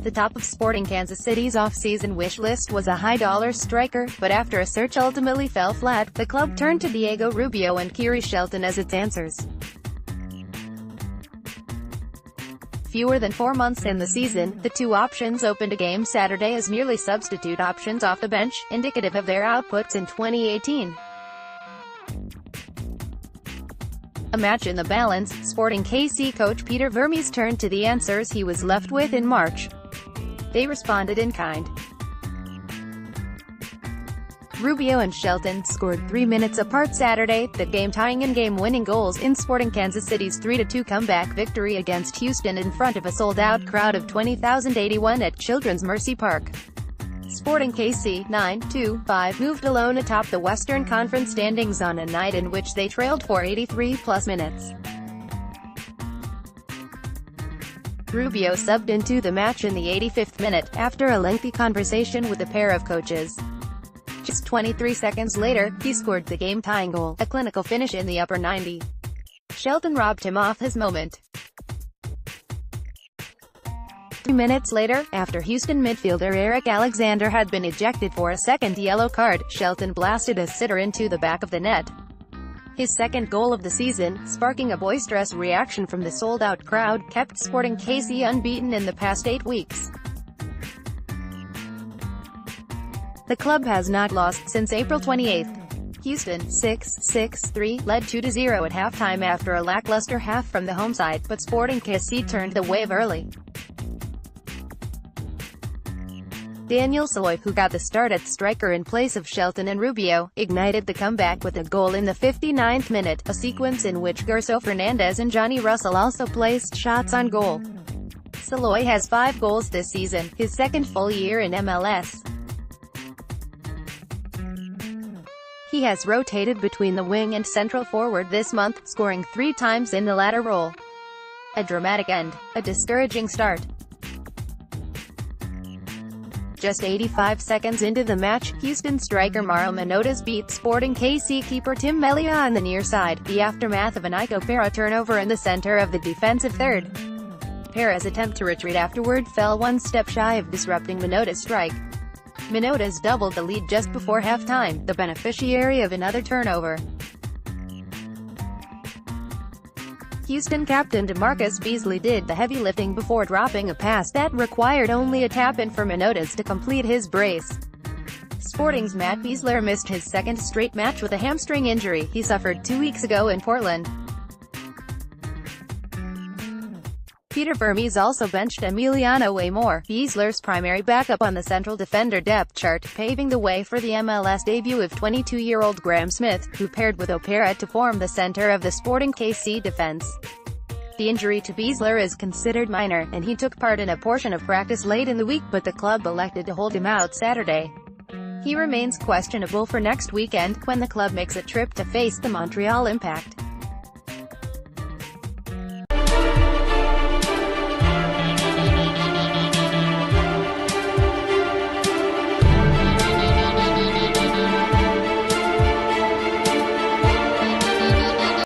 the top of Sporting Kansas City's off-season wish list was a high-dollar striker, but after a search ultimately fell flat, the club turned to Diego Rubio and Khiry Shelton as its answers. Fewer than 4 months in the season, the two options opened a game Saturday as merely substitute options off the bench, indicative of their outputs in 2018. A match in the balance, Sporting KC coach Peter Vermes turned to the answers he was left with in March. They responded in kind. Rubio and Shelton scored 3 minutes apart Saturday, the game-tying and game-winning goals in Sporting Kansas City's 3-2 comeback victory against Houston in front of a sold-out crowd of 20,081 at Children's Mercy Park. Sporting KC, 9-5, moved alone atop the Western Conference standings on a night in which they trailed for 83-plus minutes. Rubio subbed into the match in the 85th minute, after a lengthy conversation with a pair of coaches. Just 23 seconds later, he scored the game-tying goal, a clinical finish in the upper 90. Shelton robbed him off his moment. 3 minutes later, after Houston midfielder Eric Alexander had been ejected for a second yellow card, Shelton blasted a sitter into the back of the net. His second goal of the season, sparking a boisterous reaction from the sold-out crowd, kept Sporting KC unbeaten in the past 8 weeks. The club has not lost since April 28. Houston, 6-6-3, led 2-0 at halftime after a lackluster half from the home side, but Sporting KC turned the wave early. Daniel Saloy, who got the start at striker in place of Shelton and Rubio, ignited the comeback with a goal in the 59th minute, a sequence in which Gerso Fernandez and Johnny Russell also placed shots on goal. Saloy has 5 goals this season, his second full year in MLS. He has rotated between the wing and central forward this month, scoring 3 times in the latter role. A dramatic end, a discouraging start. Just 85 seconds into the match, Houston striker Mauro Manotas beat Sporting KC keeper Tim Melia on the near side, the aftermath of an Iko Pera turnover in the center of the defensive third. Pera's attempt to retreat afterward fell one step shy of disrupting Manotas' strike. Manotas doubled the lead just before halftime, the beneficiary of another turnover. Houston captain DeMarcus Beasley did the heavy lifting before dropping a pass that required only a tap-in for Manotas to complete his brace. Sporting's Matt Besler missed his second straight match with a hamstring injury he suffered 2 weeks ago in Portland. Peter Vermes also benched Emiliano Waymore, Besler's primary backup on the central defender depth chart, paving the way for the MLS debut of 22-year-old Graham Smith, who paired with Opera to form the center of the Sporting KC defense. The injury to Besler is considered minor, and he took part in a portion of practice late in the week, but the club elected to hold him out Saturday. He remains questionable for next weekend, when the club makes a trip to face the Montreal Impact.